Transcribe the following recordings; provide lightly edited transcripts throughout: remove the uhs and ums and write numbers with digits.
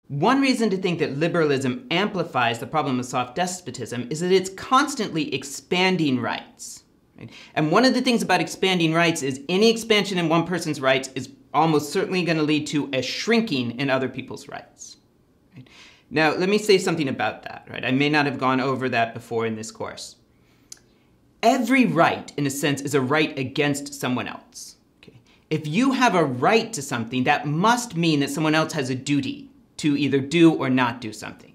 One reason to think that liberalism amplifies the problem of soft despotism is that it's constantly expanding rights. Right? And one of the things about expanding rights is any expansion in one person's rights is almost certainly going to lead to a shrinking in other people's rights. Right? Now, let me say something about that. Right? I may not have gone over that before in this course. Every right, in a sense, is a right against someone else. Okay? If you have a right to something, that must mean that someone else has a duty to either do or not do something.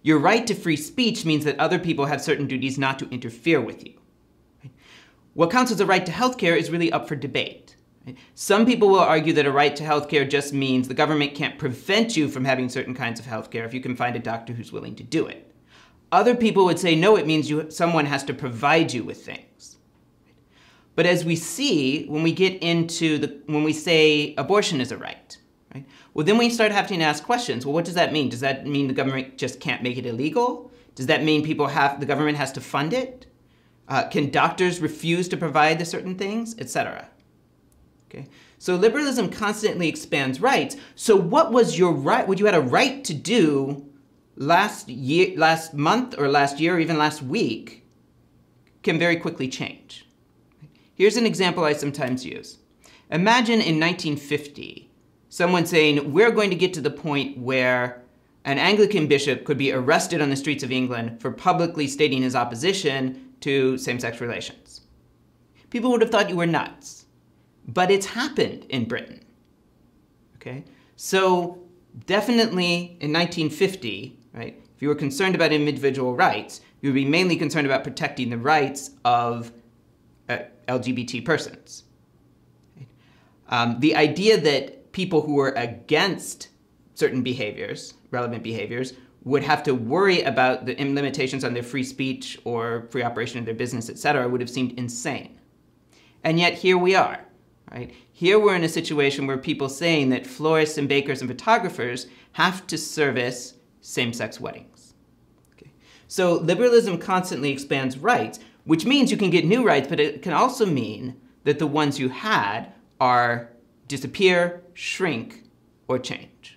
Your right to free speech means that other people have certain duties not to interfere with you. Right? What counts as a right to healthcare is really up for debate. Right? Some people will argue that a right to healthcare just means the government can't prevent you from having certain kinds of healthcare if you can find a doctor who's willing to do it. Other people would say, no, it means someone has to provide you with things. But as we see, when we get into when we say abortion is a right, right? Well, then we start having to ask questions. Well, what does that mean? Does that mean the government just can't make it illegal? Does that mean the government has to fund it? Can doctors refuse to provide the certain things, etc.? Okay. So liberalism constantly expands rights. So what was your right, what you had a right to do last month or last year or even last week can very quickly change. Here's an example I sometimes use. Imagine in 1950, someone saying, we're going to get to the point where an Anglican bishop could be arrested on the streets of England for publicly stating his opposition to same-sex relations. People would have thought you were nuts. But it's happened in Britain. Okay? So definitely in 1950, right, if you were concerned about individual rights, you would be mainly concerned about protecting the rights of LGBT persons. Okay? The idea that people who were against certain behaviors, relevant behaviors, would have to worry about the limitations on their free speech or free operation of their business, etc., would have seemed insane. And yet here we are. Right? Here we're in a situation where people saying that florists and bakers and photographers have to service same-sex weddings. Okay? So liberalism constantly expands rights, which means you can get new rights, but it can also mean that the ones you had disappear, shrink, or change.